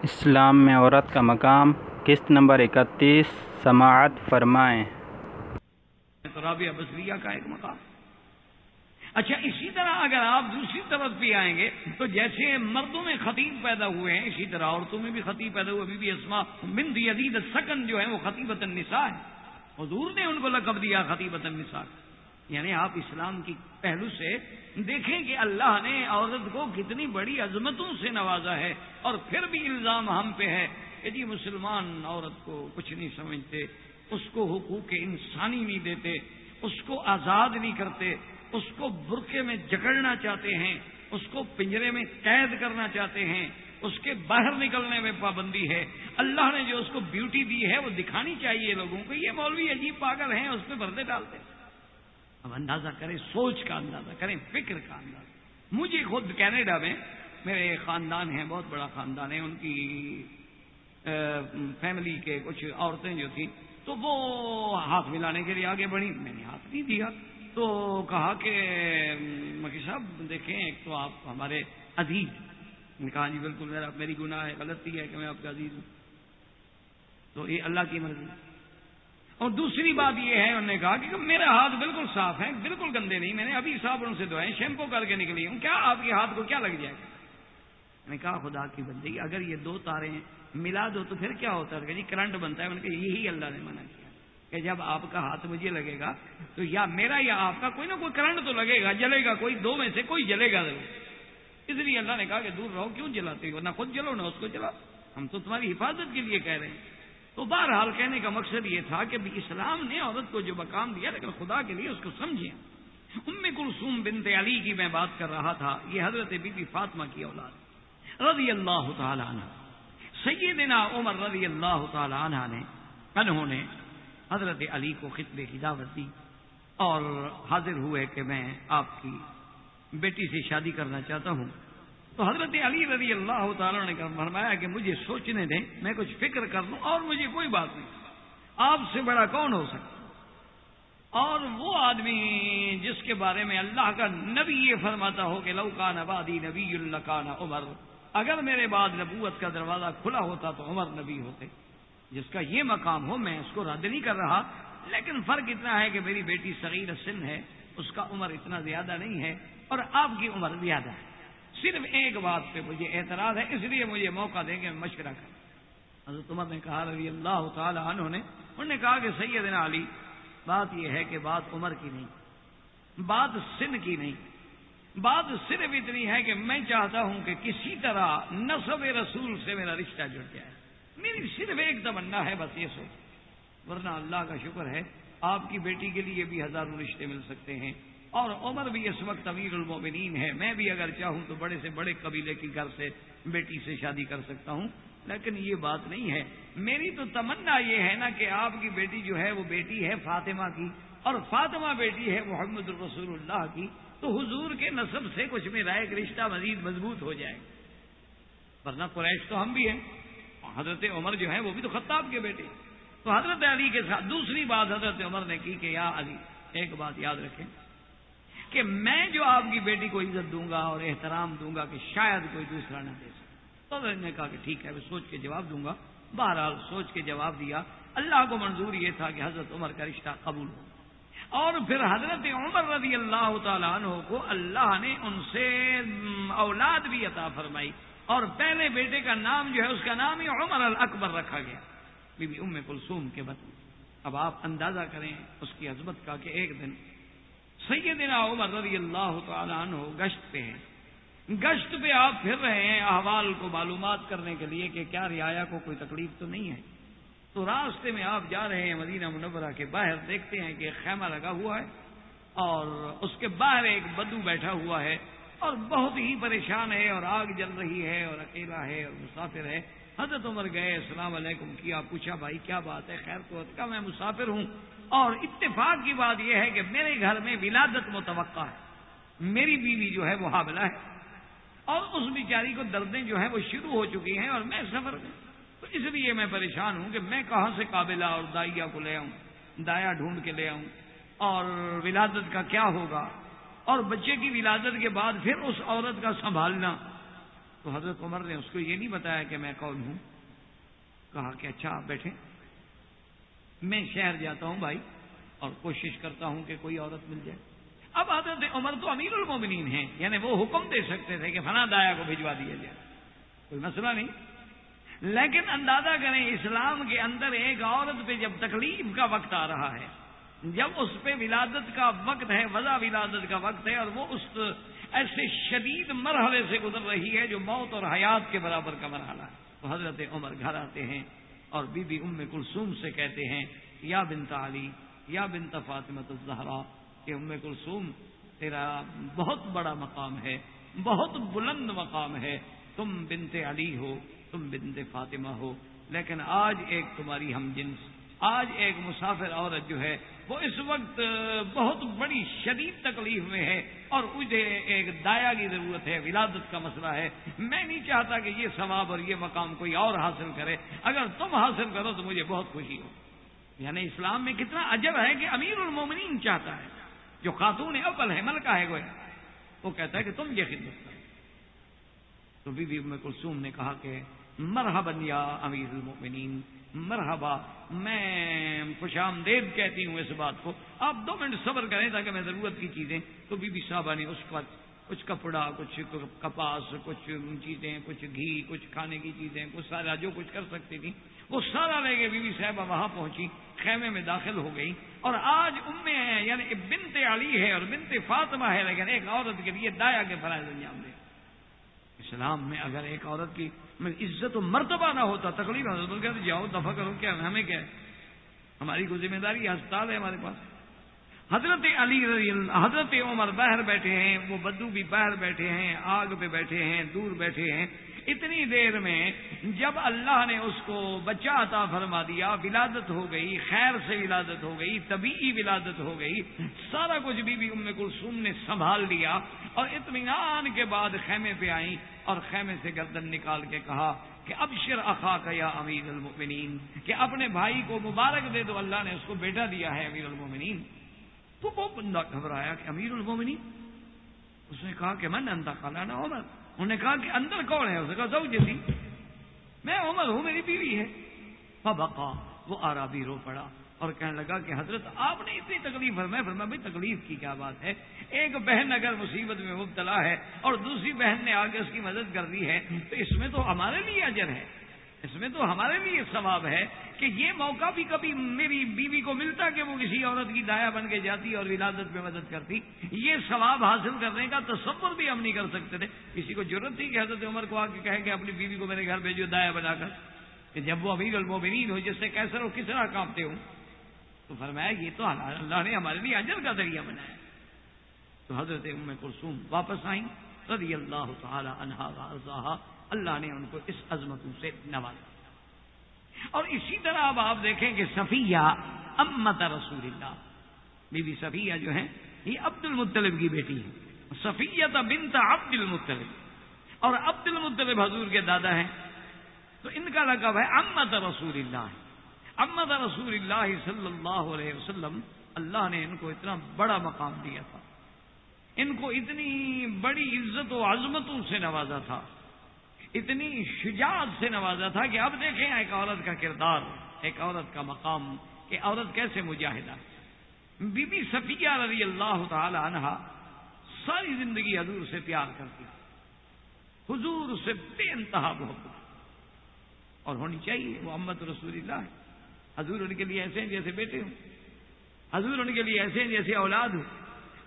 اسلام میں عورت کا مقام، قسط نمبر 31، سماعت فرمائیں۔ رابعہ بصریہ کا ایک مقام۔ اچھا، اسی طرح اگر آپ دوسری طرف بھی آئیں گے تو جیسے مردوں میں خطیب پیدا ہوئے ہیں اسی طرح عورتوں میں بھی خطیب پیدا ہوئے۔ بی بی اسماء بنت یزید السکن جو ہے وہ خطیبۃ النساء ہے، حضور نے ان کو لقب دیا خطیبۃ النساء۔ یعنی آپ اسلام کی پہلو سے دیکھیں کہ اللہ نے عورت کو کتنی بڑی عظمتوں سے نوازا ہے، اور پھر بھی الزام ہم پہ ہے کہ جی مسلمان عورت کو کچھ نہیں سمجھتے، اس کو حقوق انسانی نہیں دیتے، اس کو آزاد نہیں کرتے، اس کو برقعے میں جکڑنا چاہتے ہیں، اس کو پنجرے میں قید کرنا چاہتے ہیں، اس کے باہر نکلنے میں پابندی ہے۔ اللہ نے جو اس کو بیوٹی دی ہے وہ دکھانی چاہیے لوگوں کو۔ یہ مولوی عجیب پاگل ہیں، اس پہ پردے ڈالتے ہیں۔ اب اندازہ کریں، سوچ کا اندازہ کریں، فکر کا اندازہ۔ مجھے خود کینیڈا میں میرے خاندان ہیں، بہت بڑا خاندان ہے، ان کی فیملی کے کچھ عورتیں جو تھیں تو وہ ہاتھ ملانے کے لیے آگے بڑھی، میں نے ہاتھ نہیں دیا، تو کہا کہ مکی صاحب دیکھیں، ایک تو آپ ہمارے عزیز۔ میں نے کہا جی بالکل میری گناہ ہے، غلطی ہے کہ میں آپ کا عزیز ہوں، تو یہ اللہ کی مرضی۔ اور دوسری بات یہ ہے، انہوں نے کہا کہ میرا ہاتھ بالکل صاف ہے، بالکل گندے نہیں، میں نے ابھی صابن سے دھوئے، شیمپو کر کے نکلی ہوں، کیا آپ کے ہاتھ کو کیا لگ جائے گا؟ میں نے کہا خدا کی بندگی، اگر یہ دو تاریں ملا دو تو پھر کیا ہوتا ہے؟ جی کرنٹ بنتا ہے۔ میں نے کہا یہی اللہ نے منع کیا کہ جب آپ کا ہاتھ مجھے لگے گا تو یا میرا یا آپ کا کوئی نہ کوئی کرنٹ تو لگے گا، جلے گا، کوئی دو میں سے کوئی جلے گا ضرور۔ اس لیے اللہ نے کہا کہ دور رہو، کیوں جلاتے ہو؟ نہ خود جلو نہ اس کو جلاؤ، ہم تو تمہاری حفاظت کے لیے کہہ رہے ہیں۔ تو بہرحال کہنے کا مقصد یہ تھا کہ اسلام نے عورت کو جو مقام دیا، لیکن خدا کے لیے اس کو سمجھیں۔ ام کلثوم بنت علی کی میں بات کر رہا تھا، یہ حضرت بی بی فاطمہ کی اولاد رضی اللہ تعالی عنہ۔ سیدنا عمر رضی اللہ تعالی عنہ انہوں نے حضرت علی کو خطبے کی دعوت دی اور حاضر ہوئے کہ میں آپ کی بیٹی سے شادی کرنا چاہتا ہوں۔ تو حضرت علی رضی اللہ تعالیٰ نے فرمایا کہ مجھے سوچنے دیں، میں کچھ فکر کر لوں، اور مجھے کوئی بات نہیں، آپ سے بڑا کون ہو سکتا؟ اور وہ آدمی جس کے بارے میں اللہ کا نبی یہ فرماتا ہو کہ لو کان بعدی نبی لکان عمر، اگر میرے بعد نبوت کا دروازہ کھلا ہوتا تو عمر نبی ہوتے، جس کا یہ مقام ہو، میں اس کو رد نہیں کر رہا، لیکن فرق اتنا ہے کہ میری بیٹی صغیر السن ہے، اس کا عمر اتنا زیادہ نہیں ہے، اور آپ کی عمر زیادہ ہے۔ صرف ایک بات پہ مجھے اعتراض ہے، اس لیے مجھے موقع دیں کہ میں مشورہ کروں۔ حضرت عمر نے کہا رضی اللہ تعالی عنہ انہوں نے کہا کہ سیدنا علی، بات یہ ہے کہ بات عمر کی نہیں، بات سن کی نہیں، بات صرف اتنی ہے کہ میں چاہتا ہوں کہ کسی طرح نسب رسول سے میرا رشتہ جڑ جائے، میری صرف ایک تمنا ہے، بس یہ سوچ، ورنہ اللہ کا شکر ہے آپ کی بیٹی کے لیے بھی ہزاروں رشتے مل سکتے ہیں، اور عمر بھی اس وقت امیر المومنین ہے، میں بھی اگر چاہوں تو بڑے سے بڑے قبیلے کی گھر سے بیٹی سے شادی کر سکتا ہوں، لیکن یہ بات نہیں ہے۔ میری تو تمنا یہ ہے نا کہ آپ کی بیٹی جو ہے وہ بیٹی ہے فاطمہ کی، اور فاطمہ بیٹی ہے محمد الرسول اللہ کی، تو حضور کے نسب سے کچھ میرا ایک رشتہ مزید مضبوط ہو جائے، ورنہ قریش تو ہم بھی ہیں، حضرت عمر جو ہیں وہ بھی تو خطاب کے بیٹے۔ تو حضرت علی کے ساتھ دوسری بات حضرت عمر نے کی کہ یا علی، ایک بات یاد رکھیں کہ میں جو آپ کی بیٹی کو عزت دوں گا اور احترام دوں گا کہ شاید کوئی دوسرا نہ دے سکے۔ تو میں نے کہا کہ ٹھیک ہے، میں سوچ کے جواب دوں گا۔ بہرحال سوچ کے جواب دیا، اللہ کو منظور یہ تھا کہ حضرت عمر کا رشتہ قبول ہو، اور پھر حضرت عمر رضی اللہ تعالیٰ عنہ کو اللہ نے ان سے اولاد بھی عطا فرمائی، اور پہلے بیٹے کا نام جو ہے اس کا نام ہی عمر الاکبر رکھا گیا، بی بی ام کلثوم کے بدلے۔ اب آپ اندازہ کریں اس کی عظمت کا کہ ایک دن سیدنا عمر رضی اللہ تعالیٰ عنہ گشت پہ ہیں، گشت پہ آپ پھر رہے ہیں احوال کو معلومات کرنے کے لیے کہ کیا رعایا کو کوئی تکلیف تو نہیں ہے۔ تو راستے میں آپ جا رہے ہیں مدینہ منورہ کے باہر، دیکھتے ہیں کہ ایک خیمہ لگا ہوا ہے، اور اس کے باہر ایک بدو بیٹھا ہوا ہے، اور بہت ہی پریشان ہے، اور آگ جل رہی ہے، اور اکیلا ہے، اور مسافر ہے۔ حضرت عمر گئے، السلام علیکم کیا، پوچھا بھائی کیا بات ہے، خیر تو کہا میں مسافر ہوں، اور اتفاق کی بات یہ ہے کہ میرے گھر میں ولادت متوقع ہے، میری بیوی جو ہے وہ حاملہ ہے، اور اس بیچاری کو دردیں جو ہیں وہ شروع ہو چکی ہیں، اور میں سفر میں، تو اس لیے میں پریشان ہوں کہ میں کہاں سے قابلہ اور دائیا کو لے آؤں، دایا ڈھونڈ کے لے آؤں، اور ولادت کا کیا ہوگا، اور بچے کی ولادت کے بعد پھر اس عورت کا سنبھالنا۔ تو حضرت عمر نے اس کو یہ نہیں بتایا کہ میں کون ہوں. کہا کہ اچھا آپ بیٹھیں، میں شہر جاتا ہوں بھائی اور کوشش کرتا ہوں کہ کوئی عورت مل جائے. اب حضرت عمر تو امیر المومنین ہیں، یعنی وہ حکم دے سکتے تھے کہ فلاں دایا کو بھجوا دیا جائے، کوئی مسئلہ نہیں. لیکن اندازہ کریں اسلام کے اندر ایک عورت پہ جب تکلیف کا وقت آ رہا ہے، جب اس پہ ولادت کا وقت ہے، وضع ولادت کا وقت ہے، اور وہ اس ایسے شدید مرحلے سے گزر رہی ہے جو موت اور حیات کے برابر کا مرحلہ ہے، تو حضرت عمر گھر آتے ہیں اور بی بی ام کلثوم سے کہتے ہیں یا بنت علی یا بنت فاطمہ الزہرا کہ ام کلثوم تیرا بہت بڑا مقام ہے، بہت بلند مقام ہے، تم بنت علی ہو، تم بنت فاطمہ ہو، لیکن آج ایک تمہاری ہم جنس، آج ایک مسافر عورت جو ہے وہ اس وقت بہت بڑی شدید تکلیف میں ہے اور مجھے ایک دایا کی ضرورت ہے، ولادت کا مسئلہ ہے. میں نہیں چاہتا کہ یہ ثواب اور یہ مقام کوئی اور حاصل کرے، اگر تم حاصل کرو تو مجھے بہت خوشی ہو. یعنی اسلام میں کتنا عجب ہے کہ امیر المومنین چاہتا ہے، جو خاتون اول ہے، ملکہ ہے گویا، وہ کہتا ہے کہ تم یہ خدمت کرو. تو بی بی ام کلثوم نے کہا کہ مرحبا یا امیر المؤمنین، مرحبا، میں خوش آمدید کہتی ہوں اس بات کو، آپ 2 منٹ صبر کریں تاکہ میں ضرورت کی چیزیں. تو بی بی صاحبہ نے اس وقت کچھ کپڑا، کچھ کپاس، کچھ چیزیں، کچھ گھی، کچھ کھانے کی چیزیں، کچھ سارا جو کچھ کر سکتی تھی وہ سارا لے کے بی بی صاحبہ وہاں پہنچی، خیمے میں داخل ہو گئی. اور آج امیں ہیں، یعنی بنت علی ہے اور بنت فاطمہ ہے، لیکن ایک عورت کے لیے دایا کے فرائض انجام دے. اسلام میں اگر ایک عورت کی عزت و مرتبہ نہ ہوتا، تکلیف حضرت کہتے جاؤ دفع کرو، کیا ہمیں کیا ہے، ہماری کوئی ذمہ داری، ہسپتال ہے ہمارے پاس. حضرت علی رضی اللہ، حضرت عمر باہر بیٹھے ہیں، وہ بدو بھی باہر بیٹھے ہیں، آگ پہ بیٹھے ہیں، دور بیٹھے ہیں. اتنی دیر میں جب اللہ نے اس کو بچہ عطا فرما دیا، ولادت ہو گئی، خیر سے ولادت ہو گئی، طبیعی ولادت ہو گئی، سارا کچھ بی بی ام کلثوم نے سنبھال لیا اور اطمینان کے بعد خیمے پہ آئیں اور خیمے سے گردن نکال کے کہا کہ ابشر اخاک یا امیر المؤمنین، کہ اپنے بھائی کو مبارک دے دو، اللہ نے اس کو بیٹا دیا ہے امیر المؤمنین. تو وہ بندہ گھبرایا کہ امیر المؤمنین، اس نے کہا کہ من انت؟ قال انا عمر. انہوں نے کہا کہ اندر کون ہے؟ اس نے کہا زوجتی، میں عمر ہوں، میری بیوی ہے. فبقا، وہ عربی رو پڑا اور کہنے لگا کہ حضرت آپ نے اتنی تکلیف فرمائی. فرمایا بھائی تکلیف کی کیا بات ہے، ایک بہن اگر مصیبت میں مبتلا ہے اور دوسری بہن نے آگے اس کی مدد کر دی ہے تو اس میں تو ہمارے لیے اجر ہے، اس میں تو ہمارے لیے ثواب ہے کہ یہ موقع بھی کبھی میری بیوی کو ملتا کہ وہ کسی عورت کی دایا بن کے جاتی اور ولادت میں مدد کرتی. یہ ثواب حاصل کرنے کا تصور بھی ہم نہیں کر سکتے تھے. کسی کو ضرورت تھی کہ حضرت عمر کو آ کے کہے کہ اپنی بیوی کو میرے گھر بھیجو دایا بنا کر، کہ جب وہ امیر المومنین ہو، جس سے کیسر اور کس طرح کانپتے ہوں. تو فرمایا یہ تو اللہ نے ہمارے لیے اجر کا ذریعہ بنایا. تو حضرت ام کلثوم واپس آئیں رضی اللہ تعالی عنہا وارضاہا، اللہ نے ان کو اس عظمتوں سے نوازا. اور اسی طرح اب آپ دیکھیں کہ صفیہ امت رسول اللہ، بی بی صفیہ جو ہیں یہ عبد المطلب کی بیٹی ہے. صفیہ بنت عبد المطلب، اور عبد المطلب حضور کے دادا ہیں، تو ان کا لقب ہے امت رسول اللہ. امت رسول اللہ صلی اللہ علیہ وسلم، اللہ نے ان کو اتنا بڑا مقام دیا تھا، ان کو اتنی بڑی عزت و عظمتوں سے نوازا تھا، اتنی شجاعت سے نوازا تھا کہ اب دیکھیں ایک عورت کا کردار، ایک عورت کا مقام، کہ عورت کیسے مجاہدہ. بی بی صفیہ رضی اللہ تعالی عنہا ساری زندگی حضور سے پیار کرتی، حضور سے بے انتہا محبت، اور ہونی چاہیے، وہ امت رسول اللہ ہے. حضور ان کے لیے ایسے ہیں جیسے بیٹے ہوں، حضور ان کے لیے ایسے ہیں جیسے اولاد ہوں.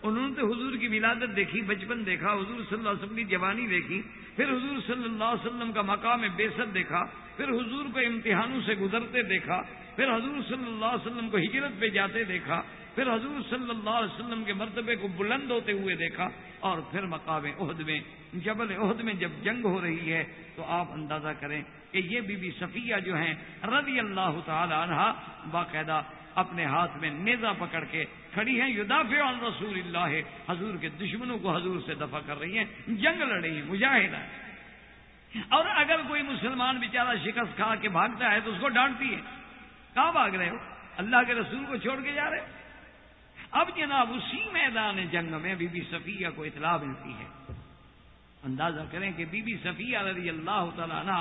انہوں نے تو حضور کی ولادت دیکھی، بچپن دیکھا، حضور صلی اللہ علیہ وسلم کی جوانی دیکھی، پھر حضور صلی اللہ علیہ وسلم کا مقام بعثت دیکھا، پھر حضور کو امتحانوں سے گزرتے دیکھا، پھر حضور صلی اللہ علیہ وسلم کو ہجرت پہ جاتے دیکھا، پھر حضور صلی اللہ علیہ وسلم کے مرتبے کو بلند ہوتے ہوئے دیکھا، اور پھر مقام احد میں، جبل احد میں جب جنگ ہو رہی ہے تو آپ اندازہ کریں کہ یہ بی بی صفیہ جو ہیں رضی اللہ تعالی عنہا باقاعدہ اپنے ہاتھ میں نیزہ پکڑ کے کھڑی ہیں، یدافع عن رسول اللہ، حضور کے دشمنوں کو حضور سے دفع کر رہی ہیں، جنگ لڑ رہی ہیں، مجاہدہ ہے. اور اگر کوئی مسلمان بیچارہ شکست کھا کے بھاگتا ہے تو اس کو ڈانٹتی ہے، کہاں بھاگ رہے ہو، اللہ کے رسول کو چھوڑ کے جا رہے ہو. اب جناب اسی میدان جنگ میں بی بی صفیہ کو اطلاع ملتی ہے، اندازہ کریں کہ بی بی صفیہ رضی اللہ تعالیٰ عنہ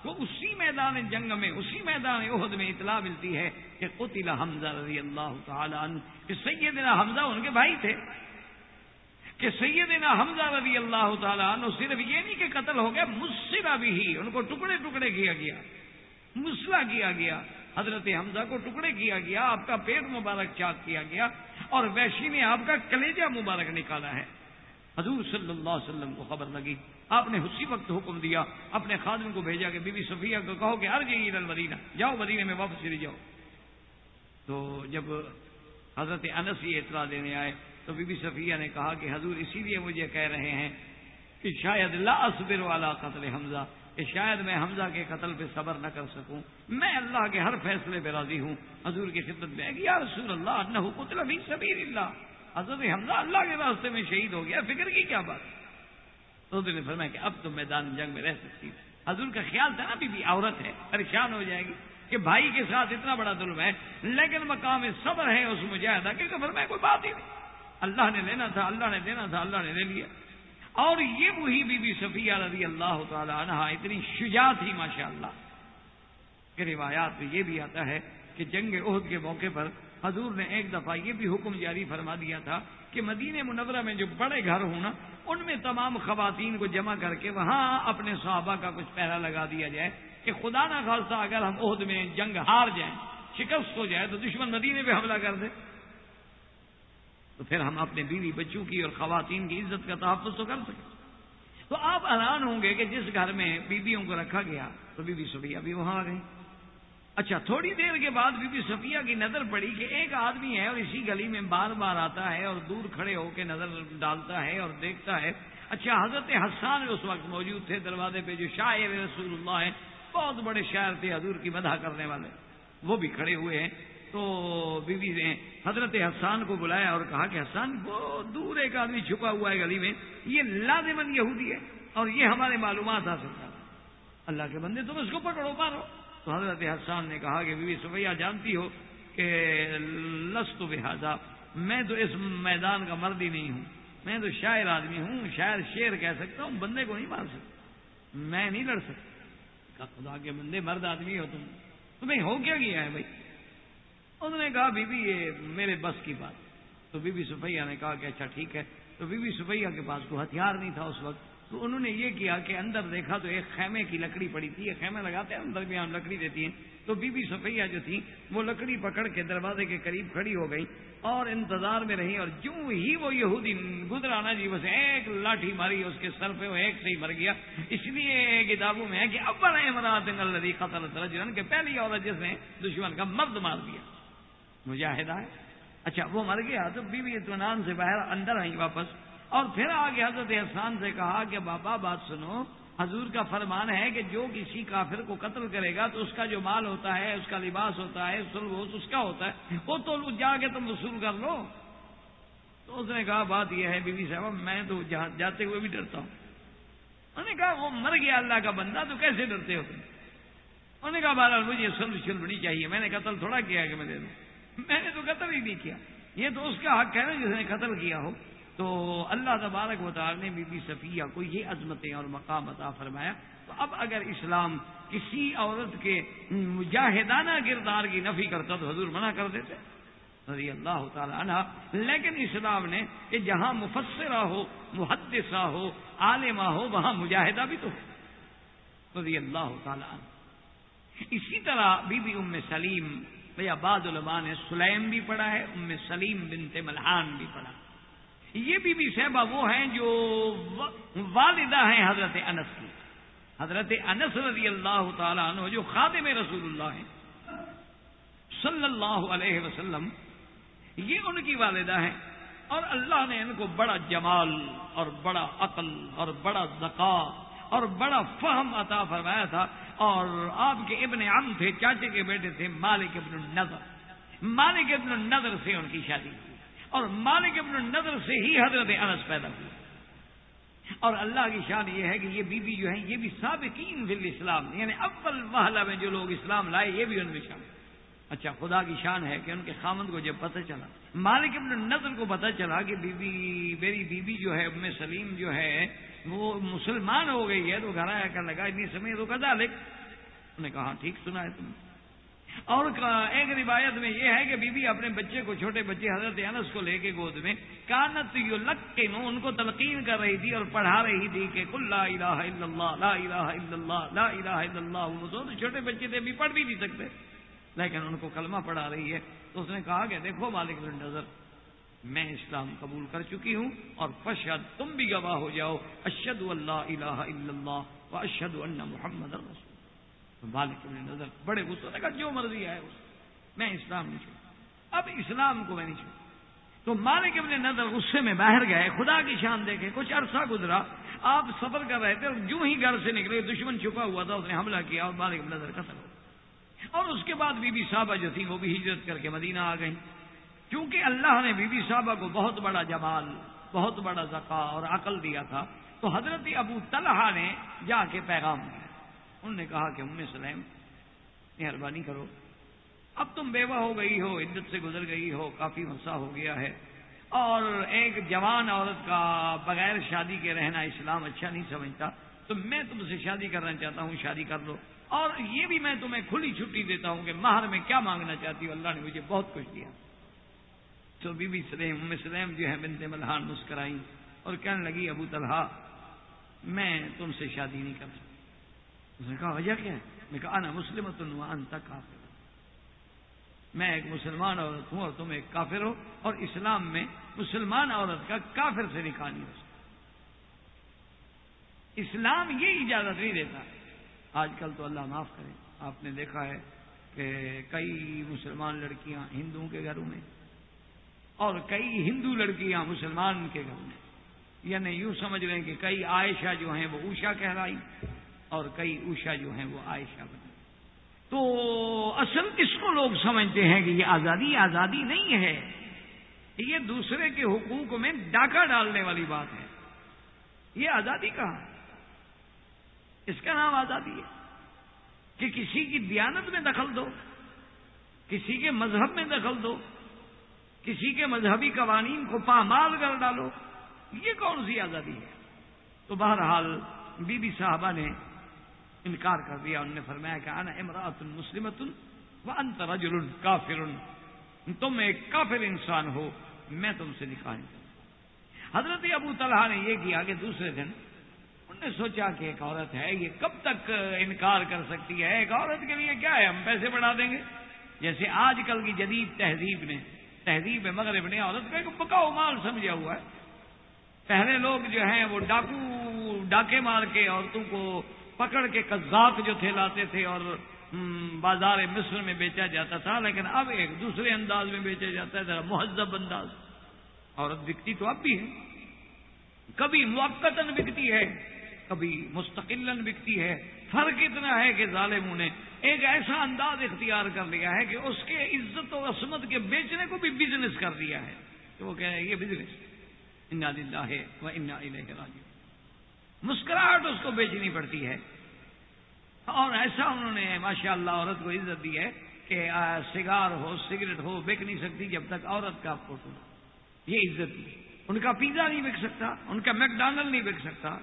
کو اسی میدان جنگ میں، اسی میدان احد میں اطلاع ملتی ہے کہ قتل حمزہ رضی اللہ تعالیٰ عنہ، کہ سیدنا حمزہ ان کے بھائی تھے، کہ سیدنا حمزہ رضی اللہ تعالیٰ عنہ صرف یہ نہیں کہ قتل ہو گیا، مسلا بھی، ان کو ٹکڑے ٹکڑے کیا گیا، مسلا کیا گیا، حضرت حمزہ کو ٹکڑے کیا گیا، آپ کا پیٹ مبارک چاک کیا گیا، اور وحشی نے آپ کا کلیجہ مبارک نکالا ہے۔ حضور صلی اللہ علیہ وسلم کو خبر لگی، آپ نے اسی وقت حکم دیا، اپنے خادم کو بھیجا کہ بی بی صفیہ کو کہو کہ ارجعی الی المدینہ، جاؤ مدینے میں واپس چلی جاؤ۔ تو جب حضرت انس یہ اطلاع دینے آئے تو بی بی صفیہ نے کہا کہ حضور اسی لیے مجھے کہہ رہے ہیں کہ شاید لا اصبر علی قتل حمزہ، کہ شاید میں حمزہ کے قتل پہ صبر نہ کر سکوں، میں اللہ کے ہر فیصلے پہ راضی ہوں۔ حضور کی خدمت میں کہ یا رسول اللہ انہ قتل فی سبیل اللہ، حضرت حمزہ اللہ کے راستے میں شہید ہو گیا، فکر کی کیا بات؟ تو حضور نے فرمایا کہ اب تو میدان جنگ میں رہ سکتی ہے۔ حضور کا خیال تھا نا بی بی عورت ہے، پریشان ہو جائے گی کہ بھائی کے ساتھ اتنا بڑا ظلم ہے، لیکن مقام صبر ہے اس مجاہدہ کے، کہ فرمایا کوئی بات ہی نہیں، اللہ نے لینا تھا، اللہ نے دینا تھا، اللہ نے لے لیا۔ اور یہ وہی بی بی صفیہ رضی اللہ تعالی عنہ اتنی شجاع تھی ماشاءاللہ کہ روایات میں یہ بھی آتا ہے کہ جنگ احد کے موقع پر حضور نے ایک دفعہ یہ بھی حکم جاری فرما دیا تھا کہ مدینہ منورہ میں جو بڑے گھر ہوں نا، ان میں تمام خواتین کو جمع کر کے وہاں اپنے صحابہ کا کچھ پہرا لگا دیا جائے کہ خدا نہ خواستہ اگر ہم احد میں جنگ ہار جائیں، شکست ہو جائے تو دشمن مدینے پہ حملہ کر دے، تو پھر ہم اپنے بیوی بچوں کی اور خواتین کی عزت کا تحفظ تو کر سکیں۔ تو آپ حیران ہوں گے کہ جس گھر میں بیویوں کو رکھا گیا تو بی بی صفیہ بھی وہاں آ گئی۔ اچھا، تھوڑی دیر کے بعد بی بی صفیہ کی نظر پڑی کہ ایک آدمی ہے اور اسی گلی میں بار بار آتا ہے اور دور کھڑے ہو کے نظر ڈالتا ہے اور دیکھتا ہے۔ اچھا، حضرت حسان اس وقت موجود تھے دروازے پہ، جو شاعر رسول اللہ ہیں، بہت بڑے شاعر تھے حضور کی مدح کرنے والے، وہ بھی کھڑے ہوئے ہیں۔ تو بی بی نے حضرت حسان کو بلایا اور کہا کہ حسان، بہت دور ایک آدمی چھپا ہوا ہے گلی میں، یہ لازماً یہودی ہے اور یہ ہمارے معلومات حاصل کر، اللہ کے بندے تم اس کو پکڑو مارو۔ تو حضرت حسان نے کہا کہ بی بی صفیہ جانتی ہو کہ لست بہذا، میں تو اس میدان کا مرد ہی نہیں ہوں، میں تو شاعر آدمی ہوں، شاعر شعر کہہ سکتا ہوں، بندے کو نہیں مار سکتا، میں نہیں لڑ سکتا۔ خدا کے بندے، مرد آدمی ہو تمہیں ہو کیا گیا ہے بھائی؟ انہوں نے کہا بی بی یہ میرے بس کی بات۔ تو بی بی صفیہ نے کہا کہ اچھا ٹھیک ہے۔ تو بی بی صفیہ کے پاس کوئی ہتھیار نہیں تھا اس وقت، تو انہوں نے یہ کیا کہ اندر دیکھا تو ایک خیمے کی لکڑی پڑی تھی، یہ خیمے لگاتے ہیں اندر بھی ہم لکڑی دیتی ہیں، تو بی بی صفیہ جو تھی وہ لکڑی پکڑ کے دروازے کے قریب کھڑی ہو گئی اور انتظار میں رہی، اور جو ہی وہ یہودی گزرا نا جی، بس ایک لاٹھی ماری اس کے سر پہ، وہ ایک سے ہی مر گیا۔ اس لیے کتابوں میں ہے کہ اول امرأۃ الذی قتلت رجلا، کہ پہلی عورت جس نے دشمن کا مرد مار دیا، مجاہدہ ہے۔ اچھا، وہ مر گیا تو بی بی اطمینان سے باہر اندر آئی واپس، اور پھر آگے حضرت حسان سے کہا کہ بابا بات سنو، حضور کا فرمان ہے کہ جو کسی کافر کو قتل کرے گا تو اس کا جو مال ہوتا ہے، اس کا لباس ہوتا ہے، سلوس اس کا ہوتا ہے، وہ تو جا کے تم وصول کر لو۔ تو اس نے کہا بات یہ ہے بی بی صاحب، میں تو جاتے ہوئے بھی ڈرتا ہوں۔ انہوں نے کہا وہ مر گیا اللہ کا بندہ، تو کیسے ڈرتے ہو تم؟ انہوں نے کہا بہرحال مجھے سلب چھلبنی چاہیے، میں نے قتل تھوڑا کیا ہے کہ میں دے دوں، میں نے تو قتل ہی نہیں کیا، یہ تو اس کا حق ہے نا جس نے قتل کیا ہو۔ تو اللہ تبارک و تعالی نے بی بی صفیہ کو یہ عظمتیں اور مقام عطا فرمایا۔ تو اب اگر اسلام کسی عورت کے مجاہدانہ کردار کی نفی کرتا تو حضور منع کر دیتے رضی اللہ تعالی عنہ، لیکن اسلام نے کہ جہاں مفسرہ ہو، محدثہ ہو، عالمہ ہو، وہاں مجاہدہ بھی تو ہو رضی اللہ تعالی عنہ۔ اسی طرح بی بی ام سلیم، یا بعض علماء نے سلیم بھی پڑھا ہے، ام سلیم بنت ملحان بھی پڑھا۔ یہ بی بی صاحبہ وہ ہیں جو والدہ ہیں حضرت انس کی، حضرت انس رضی اللہ تعالیٰ عنہ جو خادم رسول اللہ ہیں صلی اللہ علیہ وسلم، یہ ان کی والدہ ہیں، اور اللہ نے ان کو بڑا جمال اور بڑا عقل اور بڑا ذکاء اور بڑا فہم عطا فرمایا تھا، اور آپ کے ابن عم تھے، چاچے کے بیٹے تھے مالک ابن النضر، مالک ابن النضر سے ان کی شادی ہوئی، اور مالک ابن النضر سے ہی حضرت انس پیدا ہوئے۔ اور اللہ کی شان یہ ہے کہ یہ بیوی جو ہیں یہ بھی سابقین فی الاسلام، یعنی اول وہلہ میں جو لوگ اسلام لائے یہ بھی ان میں شامل، اچھا، خدا کی شان ہے کہ ان کے خامند کو جب پتہ چلا، مالک ابن نضر کو پتہ چلا کہ میری بیوی جو ہے ام سلیم جو ہے وہ مسلمان ہو گئی ہے، تو گھر آیا کر لگا اتنی سمے تو کذالک، انہوں نے کہا ٹھیک سنا ہے تم نے۔ اور ایک روایت میں یہ ہے کہ بیوی اپنے بچے کو، چھوٹے بچے حضرت انس کو لے کے گود میں، کانت یلقن، ان کو تلقین کر رہی تھی اور پڑھا رہی تھی کہ قل لا الہ الا اللہ لا الہ الا اللہ لا الہ الا اللہ۔ وہ تو چھوٹے بچے تھے، ابھی پڑھ بھی نہیں سکتے، لیکن ان کو کلمہ پڑھا رہی ہے۔ تو اس نے کہا کہ دیکھو مالک بن نضر، میں اسلام قبول کر چکی ہوں، اور فشہد، تم بھی گواہ ہو جاؤ، اشہد ان لا الہ الا اللہ واشہد ان محمد رسول۔ تو مالک بن نضر بڑے غصے نے کہا جو مرضی ہے میں اسلام نہیں چھوڑوں، اب اسلام کو میں نہیں چھوڑوں۔ تو مالک بن نضر غصے میں باہر گئے، خدا کی شان دیکھے، کچھ عرصہ گزرا، آپ سفر کر رہے تھے، اور جو ہی گھر سے نکلے دشمن چھپا ہوا تھا، اس نے حملہ کیا اور مالک بن نضر قتل ہو۔ اور اس کے بعد بی بی صاحبہ جو تھی وہ بھی ہجرت کر کے مدینہ آ گئیں، کیونکہ اللہ نے بی بی صاحبہ کو بہت بڑا جمال، بہت بڑا ذکا اور عقل دیا تھا۔ تو حضرت ابو طلحہ نے جا کے پیغام دیا، انہوں نے کہا کہ ام سلیم مہربانی کرو، اب تم بیوہ ہو گئی ہو، عدت سے گزر گئی ہو، کافی عرصہ ہو گیا ہے، اور ایک جوان عورت کا بغیر شادی کے رہنا اسلام اچھا نہیں سمجھتا، تو میں تم سے شادی کرنا چاہتا ہوں، شادی کر لو، اور یہ بھی میں تمہیں کھلی چھٹی دیتا ہوں کہ مہر میں کیا مانگنا چاہتی ہو، اللہ نے مجھے بہت کچھ دیا۔ تو بی بی سلیم، ام سلیم جو ہے بنت ملحان مسکرائی اور کہنے لگی ابو طلحہ میں تم سے شادی نہیں کر سکتی۔ اس نے کہا وجہ کیا ہے؟ میں کہا انا مسلمۃ وانت کافر، میں ایک مسلمان عورت ہوں اور تم ایک کافر ہو، اور اسلام میں مسلمان عورت کا کافر سے نکاح نہیں ہو سکتا، اسلام یہ اجازت نہیں دیتا۔ آج کل تو اللہ معاف کرے، آپ نے دیکھا ہے کہ کئی مسلمان لڑکیاں ہندوؤں کے گھروں میں، اور کئی ہندو لڑکیاں مسلمان کے گھروں میں، یعنی یوں سمجھ رہے ہیں کہ کئی عائشہ جو ہیں وہ اوشا کہلائی، اور کئی اوشا جو ہیں وہ عائشہ بنی۔ تو اصل اس کو لوگ سمجھتے ہیں کہ یہ آزادی نہیں ہے، یہ دوسرے کے حقوق میں ڈاکہ ڈالنے والی بات ہے۔ یہ آزادی کہاں؟ اس کا نام آزادی ہے کہ کسی کی دیانت میں دخل دو، کسی کے مذہب میں دخل دو، کسی کے مذہبی قوانین کو پامال کر ڈالو، یہ کون سی آزادی ہے؟ تو بہرحال بی بی صاحبہ نے انکار کر دیا، انہوں نے فرمایا کہ انا امرأۃ مسلمۃ وانت رجل کافر، تم ایک کافر انسان ہو، میں تم سے نکاح نہیں کروں۔ حضرت ابو طلحہ نے یہ کیا کہ دوسرے دن انہوں نے سوچا کہ ایک عورت ہے، یہ کب تک انکار کر سکتی ہے، ایک عورت کے لیے کیا ہے، ہم پیسے بڑھا دیں گے۔ جیسے آج کل کی جدید تہذیب مغرب نے عورت کو ایک بکاؤ مال سمجھا ہوا ہے۔ پہلے لوگ جو ہیں وہ ڈاکے مار کے عورتوں کو پکڑ کے قذاق جو تھے لاتے تھے اور بازار مصر میں بیچا جاتا تھا، لیکن اب ایک دوسرے انداز میں بیچا جاتا ہے، ذرا مہذب انداز۔ عورت بکتی تو اب بھی ہے، کبھی موقتاً بکتی ہے، کبھی مستقلاً بکتی ہے۔ فرق اتنا ہے کہ ظالموں نے ایک ایسا انداز اختیار کر لیا ہے کہ اس کے عزت و عصمت کے بیچنے کو بھی بزنس کر دیا ہے، تو وہ کہہ رہے ہیں یہ بزنس، انا للہ و انا الیہ راجعون۔ مسکراہٹ اس کو بیچنی پڑتی ہے، اور ایسا انہوں نے ماشاءاللہ عورت کو عزت دی ہے کہ سگار ہو، سگریٹ ہو، بک نہیں سکتی جب تک عورت کا فوٹو ہو، یہ عزت دی۔ ان کا پیزا نہیں بک سکتا، ان کا میکڈونلڈ نہیں بک سکتا،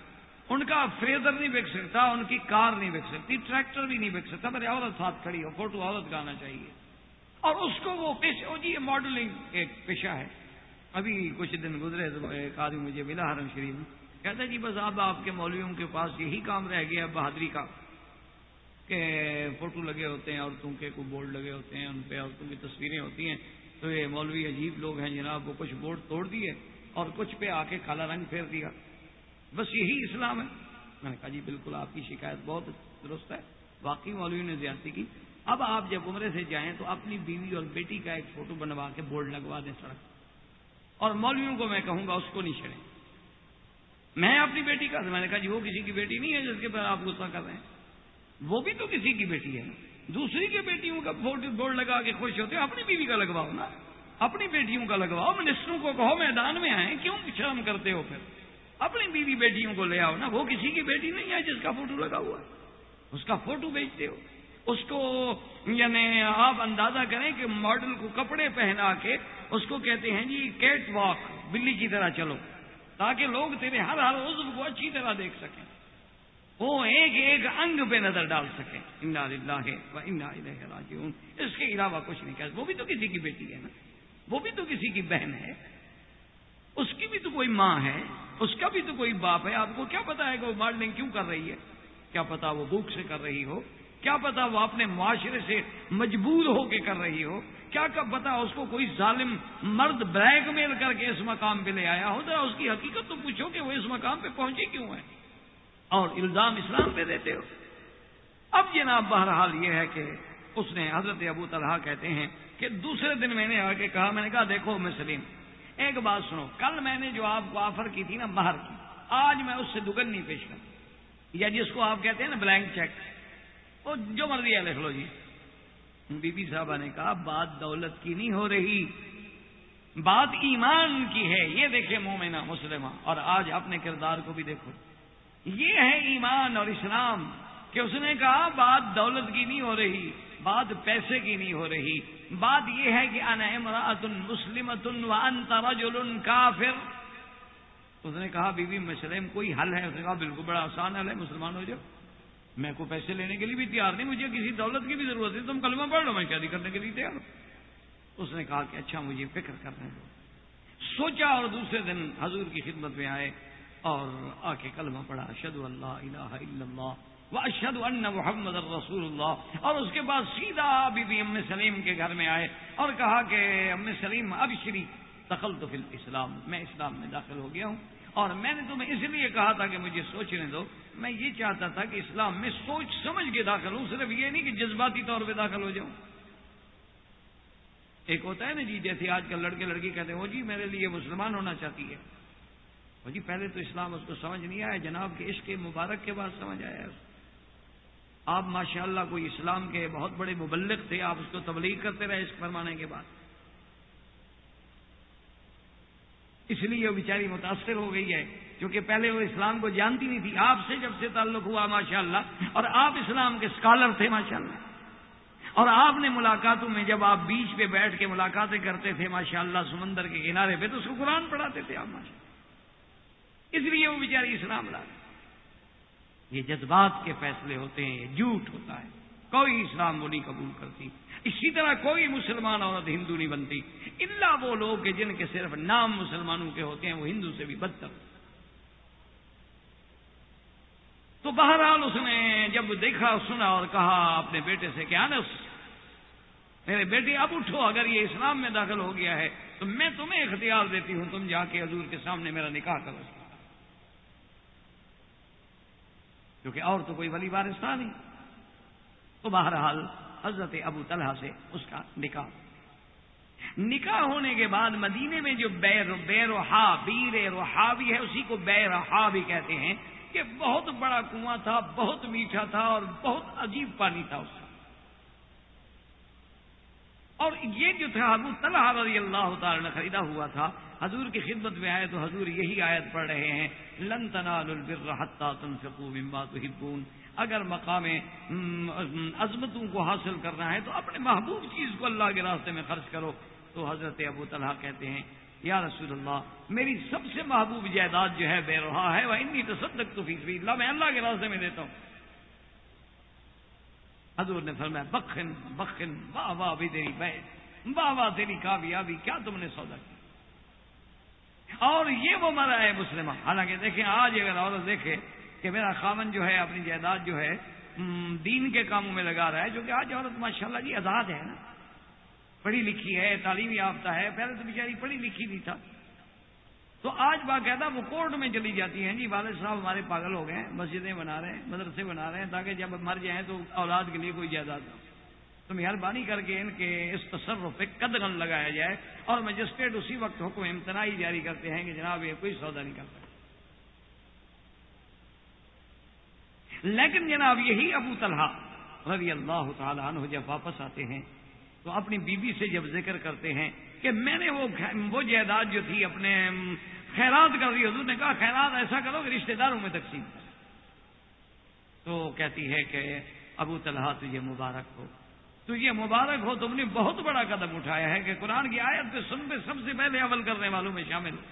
ان کا فریزر نہیں بک سکتا، ان کی کار نہیں بک سکتی، ٹریکٹر بھی نہیں بک سکتا، میرے عورت ساتھ کھڑی ہو، فوٹو عورت کا آنا چاہیے۔ اور اس کو وہ پیشہ، جی ماڈلنگ ایک پیشہ ہے۔ ابھی کچھ دن گزرے تو ایک آدمی مجھے ملا حرم شریف میں، کہتا جی بس اب آپ کے مولویوں کے پاس یہی کام رہ گیا بہادری کا کہ فوٹو لگے ہوتے ہیں عورتوں کے، کوئی بورڈ لگے ہوتے ہیں، ان پہ عورتوں کی تصویریں ہوتی ہیں، تو یہ مولوی عجیب لوگ ہیں جناب، وہ کچھ بورڈ توڑ دیے اور کچھ پہ آ کے کالا رنگ پھیر دیا، بس یہی اسلام ہے۔ میں نے کہا جی بالکل آپ کی شکایت بہت درست ہے، واقعی مولوی نے زیادتی کی۔ اب آپ جب عمرے سے جائیں تو اپنی بیوی اور بیٹی کا ایک فوٹو بنوا کے بورڈ لگوا دیں سڑک، اور مولویوں کو میں کہوں گا اس کو نہیں چھڑیں۔ میں اپنی بیٹی کا، میں نے کہا جی وہ کسی کی بیٹی نہیں ہے جس کے پر آپ غصہ کر رہے ہیں، وہ بھی تو کسی کی بیٹی ہے نا۔ دوسری کے بیٹیوں کا بورڈ لگا کے خوش ہوتے ہیں، اپنی بیوی کا لگواؤ نا، اپنی بیٹیوں کا لگواؤ۔ منسٹروں کو کہو میدان میں آئیں، کیوں شرم کرتے ہو؟ پھر اپنی بیوی بیٹیوں کو لے آؤ نا، وہ کسی کی بیٹی نہیں ہے جس کا فوٹو لگا ہوا ہے، اس کا فوٹو بیچتے ہو۔ اس کو یعنی آپ اندازہ کریں کہ ماڈل کو کپڑے پہنا کے اس کو کہتے ہیں جی کیٹ واک، بلی کی طرح چلو، تاکہ لوگ تیرے ہر عضو کو اچھی طرح دیکھ سکیں، وہ ایک ایک انگ پہ نظر ڈال سکیں۔ انا للہ و انا الیہ راجعون۔ اس کے علاوہ کچھ نہیں کہہ، وہ بھی تو کسی کی بیٹی ہے نا، وہ بھی تو کسی کی بہن ہے، اس کی بھی تو کوئی ماں ہے، اس کا بھی تو کوئی باپ ہے۔ آپ کو کیا پتا ہے کہ وہ ماڈلنگ کیوں کر رہی ہے؟ کیا پتا وہ بھوک سے کر رہی ہو، کیا پتا وہ اپنے معاشرے سے مجبور ہو کے کر رہی ہو، کیا پتا اس کو کوئی ظالم مرد بلیک میل کر کے اس مقام پہ لے آیا ہو۔ ذرا اس کی حقیقت تو پوچھو کہ وہ اس مقام پہ پہنچی کیوں ہے، اور الزام اسلام پہ دیتے ہو۔ اب جناب بہرحال یہ ہے کہ اس نے حضرت ابو طلحہ کہتے ہیں کہ دوسرے دن میں نے آ کے کہا، میں نے کہا دیکھو مسلم، ایک بات سنو، کل میں نے جو آپ کو آفر کی تھی نا مہر کی، آج میں اس سے دگنی پیش کروں، یا جس کو آپ کہتے ہیں نا بلینک چیک، وہ جو مرضی ہے لکھ لو جی۔ بی بی صاحبہ نے کہا بات دولت کی نہیں ہو رہی، بات ایمان کی ہے۔ یہ دیکھیں مومنہ مسلمہ، اور آج اپنے کردار کو بھی دیکھو، یہ ہے ایمان اور اسلام کہ اس نے کہا بات دولت کی نہیں ہو رہی، بات پیسے کی نہیں ہو رہی، بات یہ ہے کہ انا امرأۃ مسلمۃ وانت رجل کافر۔ اس نے کہا بی بی مسلم کوئی حل ہے؟ اس نے کہا بالکل، بڑا آسان حل ہے، مسلمان ہو جاؤ، میں کو پیسے لینے کے لیے بھی تیار نہیں، مجھے کسی دولت کی بھی ضرورت ہے، تم کلمہ پڑھ لو، میں شادی کرنے کے لیے تیار ہوں۔ اس نے کہا کہ اچھا مجھے فکر کرنے دو۔ سوچا اور دوسرے دن حضور کی خدمت میں آئے اور آ کے کلمہ پڑھا، اشہد ان لا الہ الا اللہ واشہد ان محمد رسول اللہ، اور اس کے بعد سیدھا بی بی ام سلیم کے گھر میں آئے اور کہا کہ ام سلیم ابشری دخلت فی الاسلام، میں اسلام میں داخل ہو گیا ہوں، اور میں نے تمہیں اس لیے کہا تھا کہ مجھے سوچنے دو، میں یہ چاہتا تھا کہ اسلام میں سوچ سمجھ کے داخل ہوں، صرف یہ نہیں کہ جذباتی طور پہ داخل ہو جاؤں۔ ایک ہوتا ہے نا جی، جیسے آج کل لڑکے لڑکی کہتے ہیں وہ جی میرے لیے مسلمان ہونا چاہتی ہے، وہ جی پہلے تو اسلام اس کو سمجھ نہیں آیا، جناب کے عشق مبارک کے بعد سمجھ آیا۔ آپ ماشاءاللہ کوئی اسلام کے بہت بڑے مبلغ تھے، آپ اس کو تبلیغ کرتے رہے عشق فرمانے کے بعد، اس لیے وہ بیچاری متاثر ہو گئی ہے، کیونکہ پہلے وہ اسلام کو جانتی نہیں تھی۔ آپ سے جب سے تعلق ہوا ماشاءاللہ، اور آپ اسلام کے اسکالر تھے ماشاءاللہ، اور آپ نے ملاقاتوں میں جب آپ بیچ پہ بیٹھ کے ملاقاتیں کرتے تھے ماشاءاللہ سمندر کے کنارے پہ، تو اس کو قرآن پڑھاتے تھے آپ ماشاءاللہ، اس لیے وہ بیچاری اسلام لا گئی۔ یہ جذبات کے فیصلے ہوتے ہیں، یہ جھوٹ ہوتا ہے، کوئی اسلام وہ نہیں قبول کرتی۔ اسی طرح کوئی مسلمان عورت ہندو نہیں بنتی، الا وہ لوگ کہ جن کے صرف نام مسلمانوں کے ہوتے ہیں، وہ ہندو سے بھی بدتر۔ تو بہرحال اس نے جب دیکھا سنا اور کہا اپنے بیٹے سے کہ انس میرے بیٹے اب اٹھو، اگر یہ اسلام میں داخل ہو گیا ہے تو میں تمہیں اختیار دیتی ہوں، تم جا کے حضور کے سامنے میرا نکاح کرو، کیونکہ اور تو کوئی ولی وارث تھا نہیں۔ تو بہرحال حضرت ابو طلحہ سے اس کا نکاح ہونے کے بعد مدینے میں جو بیر روحابی ہے، اسی کو بیر روحا بھی کہتے ہیں، کہ بہت بڑا کنواں تھا، بہت میٹھا تھا اور بہت عجیب پانی تھا اس کا۔ اور یہ جو تھا ابو طلحہ رضی اللہ تعالی نے خریدا ہوا تھا، حضور کی خدمت میں آئے تو حضور یہی آیت پڑھ رہے ہیں، لن تنالوا البر حتى تنفقوا مما تحبون۔ اگر مقام عظمتوں کو حاصل کرنا ہے تو اپنے محبوب چیز کو اللہ کے راستے میں خرچ کرو۔ تو حضرت ابو طلحہ کہتے ہیں یا رسول اللہ، میری سب سے محبوب جائیداد جو ہے بے روحا ہے، وانی تصدقت فی سبیل اللہ، میں اللہ کے راستے میں دیتا ہوں۔ حضور نے فرمایا بخن بخن، واہ واہ بھی تیری بے، واہ واہ تیری کامیابی، کیا تم نے سودا کیا۔ اور یہ وہ مرا ہے مسلمہ۔ حالانکہ دیکھیں آج اگر عورت دیکھے کہ میرا خاوند جو ہے اپنی جائیداد جو ہے دین کے کاموں میں لگا رہا ہے، جو کہ آج عورت ماشاءاللہ جی آزاد ہے نا، پڑھی لکھی ہے، تعلیم یافتہ ہے، پہلے تو بیچاری پڑھی لکھی نہیں تھا، تو آج باقاعدہ وہ کورٹ میں چلی جاتی ہیں، جی والد صاحب ہمارے پاگل ہو گئے ہیں، مسجدیں بنا رہے ہیں، مدرسے بنا رہے ہیں، تاکہ جب مر جائیں تو اولاد کے لیے کوئی جائیداد نہ ہو، تو مہربانی کر کے ان کے اس تصرف پہ قدغن لگایا جائے۔ اور مجسٹریٹ اسی وقت حکم امتناعی جاری کرتے ہیں کہ جناب یہ کوئی سودا نہیں کر سکتا۔ لیکن جناب یہی ابو طلحہ رضی اللہ تعالی عنہ جب واپس آتے ہیں تو اپنی بیوی سے جب ذکر کرتے ہیں کہ میں نے وہ جائیداد جو تھی اپنے خیرات کر دی، حضور نے کہا خیرات ایسا کرو کہ رشتہ داروں میں تقسیم کرو۔ تو کہتی ہے کہ ابو طلحہ تجھے مبارک ہو، تجھے مبارک ہو، تم نے بہت بڑا قدم اٹھایا ہے کہ قرآن کی آیت پہ سن پہ سب سے پہلے عمل کرنے والوں میں شامل ہو۔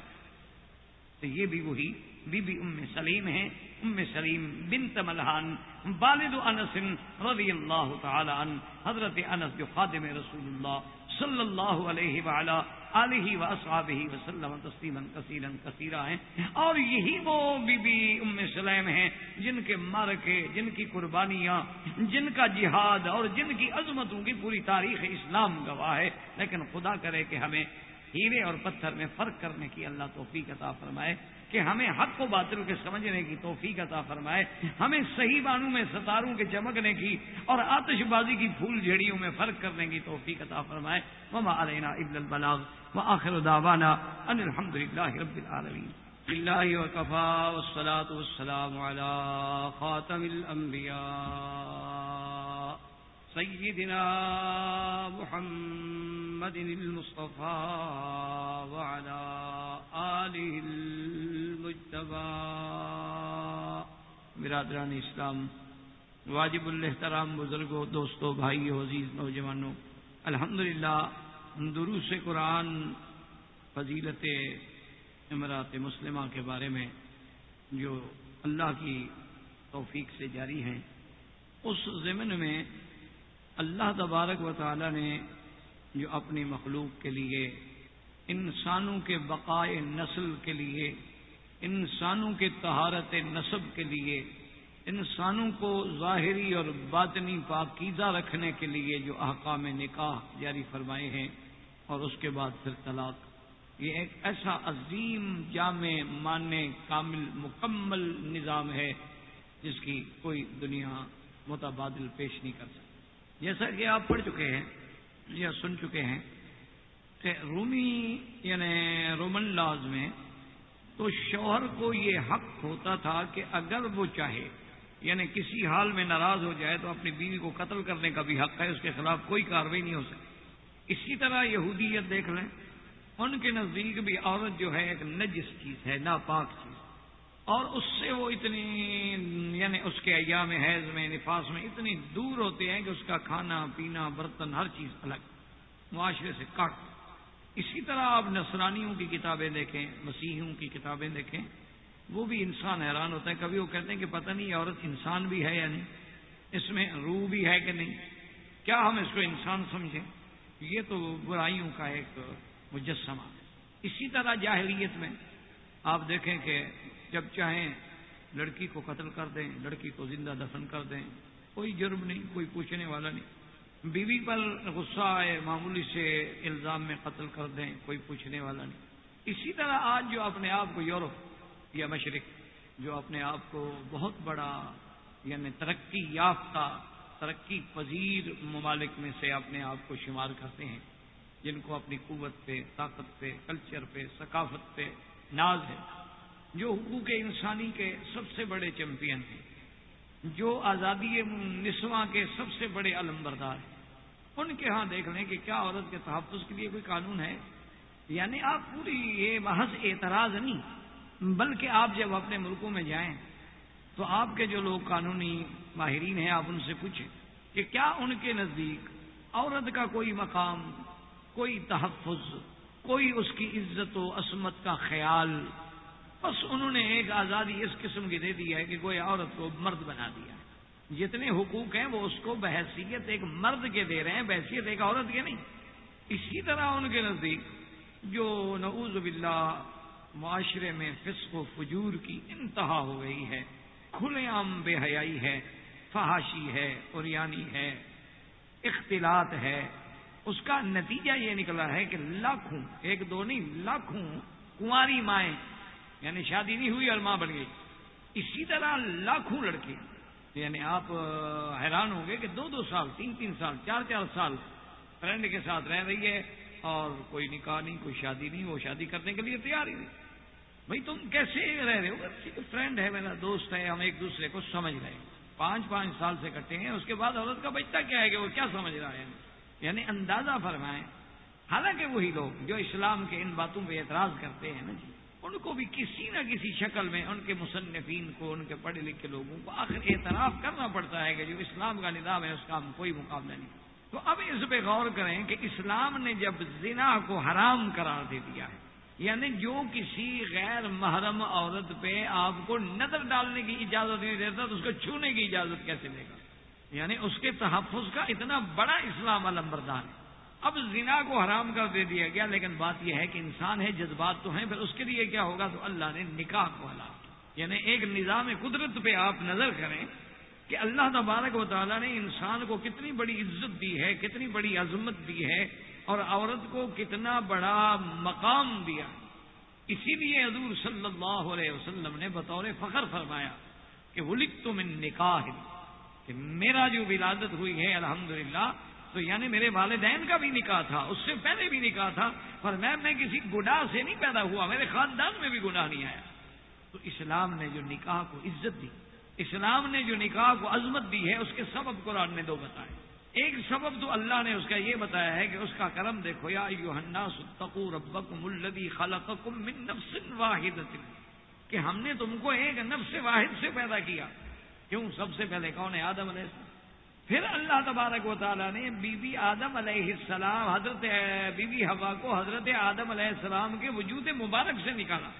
تو یہ بھی وہی بی بی ام سلیم ہیں، ام سلیم بنت ملحان والد انس رضی اللہ تعالی عنہ، حضرت انس جو خادم رسول اللہ صلی اللہ علیہ وعلی آلہ واصحابہ وسلم تسلیما کثیرا کثیرا ہیں، اور یہی وہ بی بی ام سلیم ہیں جن کے معرکے، جن کی قربانیاں، جن کا جہاد اور جن کی عظمتوں کی پوری تاریخ اسلام گواہ ہے۔ لیکن خدا کرے کہ ہمیں ہیرے اور پتھر میں فرق کرنے کی اللہ توفیق عطا فرمائے، کہ ہمیں حق و باطل کے سمجھنے کی توفیق عطا فرمائے، ہمیں صحیح معنوں میں ستاروں کے چمکنے کی اور آتش بازی کی پھول جھڑیوں میں فرق کرنے کی توفیق عطا فرمائے۔ وما علینا الا البلاغ وآخر دعوانا ان الحمد للہ رب العالمین۔ باللہ وکفا والصلاة والسلام علی خاتم الانبیاء سیدنا محمد المصطفى وعلى آلہ المجتبى۔ برادران اسلام، واجب الاحترام بزرگوں، دوستوں، بھائیوں، عزیز نوجوانوں، الحمدللہ دروس قرآن فضیلت امرات مسلمہ کے بارے میں جو اللہ کی توفیق سے جاری ہیں، اس ضمن میں اللہ تبارک و تعالی نے جو اپنی مخلوق کے لیے، انسانوں کے بقائے نسل کے لیے، انسانوں کے طہارت نسب کے لیے، انسانوں کو ظاہری اور باطنی پاکیزہ رکھنے کے لیے جو احکام نکاح جاری فرمائے ہیں، اور اس کے بعد پھر طلاق، یہ ایک ایسا عظیم جامع معنی کامل مکمل نظام ہے جس کی کوئی دنیا متبادل پیش نہیں کر سکتی۔ جیسا کہ آپ پڑھ چکے ہیں یا سن چکے ہیں کہ رومی یعنی رومن لاز میں تو شوہر کو یہ حق ہوتا تھا کہ اگر وہ چاہے یعنی کسی حال میں ناراض ہو جائے تو اپنی بیوی کو قتل کرنے کا بھی حق ہے، اس کے خلاف کوئی کارروائی نہیں ہو سکتی۔ اسی طرح یہودیت دیکھ لیں، ان کے نزدیک بھی عورت جو ہے ایک نجس چیز ہے، ناپاک چیز، اور اس سے وہ اتنی یعنی اس کے ایام حیض میں، نفاس میں اتنی دور ہوتے ہیں کہ اس کا کھانا پینا، برتن، ہر چیز الگ، معاشرے سے کاٹ۔ اسی طرح آپ نصرانیوں کی کتابیں دیکھیں، مسیحیوں کی کتابیں دیکھیں، وہ بھی انسان حیران ہوتا ہے، کبھی وہ کہتے ہیں کہ پتہ نہیں یہ عورت انسان بھی ہے یا نہیں، اس میں روح بھی ہے کہ نہیں، کیا ہم اس کو انسان سمجھیں؟ یہ تو برائیوں کا ایک مجسمہ ہے۔ اسی طرح جاہلیت میں آپ دیکھیں کہ جب چاہیں لڑکی کو قتل کر دیں، لڑکی کو زندہ دفن کر دیں، کوئی جرم نہیں، کوئی پوچھنے والا نہیں۔ بیوی پر غصہ آئے، معمولی سے الزام میں قتل کر دیں، کوئی پوچھنے والا نہیں۔ اسی طرح آج جو اپنے آپ کو یورپ یا مشرق جو اپنے آپ کو بہت بڑا یعنی ترقی یافتہ، ترقی پذیر ممالک میں سے اپنے آپ کو شمار کرتے ہیں، جن کو اپنی قوت پہ، طاقت پہ، کلچر پہ، ثقافت پہ ناز ہے، جو حقوق انسانی کے سب سے بڑے چیمپئن ہیں، جو آزادی نسواں کے سب سے بڑے علمبردار ہیں، ان کے ہاں دیکھ لیں کہ کیا عورت کے تحفظ کے لیے کوئی قانون ہے؟ یعنی آپ پوری یہ محض اعتراض نہیں، بلکہ آپ جب اپنے ملکوں میں جائیں تو آپ کے جو لوگ قانونی ماہرین ہیں، آپ ان سے پوچھیں کہ کیا ان کے نزدیک عورت کا کوئی مقام، کوئی تحفظ، کوئی اس کی عزت و عصمت کا خیال، بس انہوں نے ایک آزادی اس قسم کی دے دی ہے کہ کوئی عورت کو مرد بنا دیا ہے۔ جتنے حقوق ہیں وہ اس کو بحیثیت ایک مرد کے دے رہے ہیں، بحیثیت ایک عورت کے نہیں۔ اسی طرح ان کے نزدیک جو نعوذ باللہ معاشرے میں فسق و فجور کی انتہا ہو گئی ہے، کھلے عام بے حیائی ہے، فحاشی ہے، عریانی ہے، اختلاط ہے، اس کا نتیجہ یہ نکلا ہے کہ لاکھوں، ایک دو نہیں، لاکھوں کنواری مائیں یعنی شادی نہیں ہوئی اور ماں بن گئی، اسی طرح لاکھوں لڑکے یعنی آپ حیران ہوں گے کہ 2-2 سال، 3-3 سال، 4-4 سال فرینڈ کے ساتھ رہ رہی ہے اور کوئی نکاح نہیں، کوئی شادی نہیں، وہ شادی کرنے کے لیے تیار ہی نہیں۔ بھائی تم کیسے رہ رہے ہو؟ فرینڈ ہے، میرا دوست ہے، ہم ایک دوسرے کو سمجھ رہے ہیں، 5-5 سال سے کٹے ہیں، اس کے بعد عورت کا بچہ کیا ہے کہ وہ کیا سمجھ رہا ہے؟ یعنی اندازہ فرمائیں۔ حالانکہ وہی لوگ جو اسلام کے ان باتوں پہ اعتراض کرتے ہیں نا جی، ان کو بھی کسی نہ کسی شکل میں ان کے مصنفین کو، ان کے پڑھے لکھے لوگوں کو آخر اعتراف کرنا پڑتا ہے کہ جو اسلام کا نظام ہے اس کا ہم کوئی مقابلہ نہیں۔ تو اب اس پہ غور کریں کہ اسلام نے جب زنا کو حرام قرار دے دیا ہے، یعنی جو کسی غیر محرم عورت پہ آپ کو نظر ڈالنے کی اجازت نہیں دیتا تو اس کو چھونے کی اجازت کیسے دے گا؟ یعنی اس کے تحفظ کا اتنا بڑا اسلام علمبردار ہے۔ اب زنا کو حرام کر دے دیا گیا، لیکن بات یہ ہے کہ انسان ہے، جذبات تو ہیں، پھر اس کے لیے کیا ہوگا؟ تو اللہ نے نکاح کو حلال کیا۔ یعنی ایک نظام قدرت پہ آپ نظر کریں کہ اللہ تبارک و تعالیٰ نے انسان کو کتنی بڑی عزت دی ہے، کتنی بڑی عظمت دی ہے، اور عورت کو کتنا بڑا مقام دیا۔ اسی لیے حضور صلی اللہ علیہ وسلم نے بطور فخر فرمایا کہ ولدت من نکاح، کہ میرا جو ولادت ہوئی ہے الحمدللہ، تو یعنی میرے والدین کا بھی نکاح تھا، اس سے پہلے بھی نکاح تھا، پر میں کسی گناہ سے نہیں پیدا ہوا، میرے خاندان میں بھی گناہ نہیں آیا۔ تو اسلام نے جو نکاح کو عزت دی، اسلام نے جو نکاح کو عظمت دی ہے، اس کے سبب قرآن نے دو بتائے۔ ایک سبب تو اللہ نے اس کا یہ بتایا ہے کہ اس کا کرم دیکھو، یا ایھا الناس اتقوا ربکم الذی خلقکم من نفس واحدۃ، کہ ہم نے تم کو ایک نفس واحد سے پیدا کیا۔ کیوں؟ سب سے پہلے کون ہے؟ آدم علیہ السلام۔ پھر اللہ تبارک و تعالیٰ نے بی بی آدم علیہ السلام، حضرت بی بی حوا کو حضرت آدم علیہ السلام کے وجود مبارک سے نکالا۔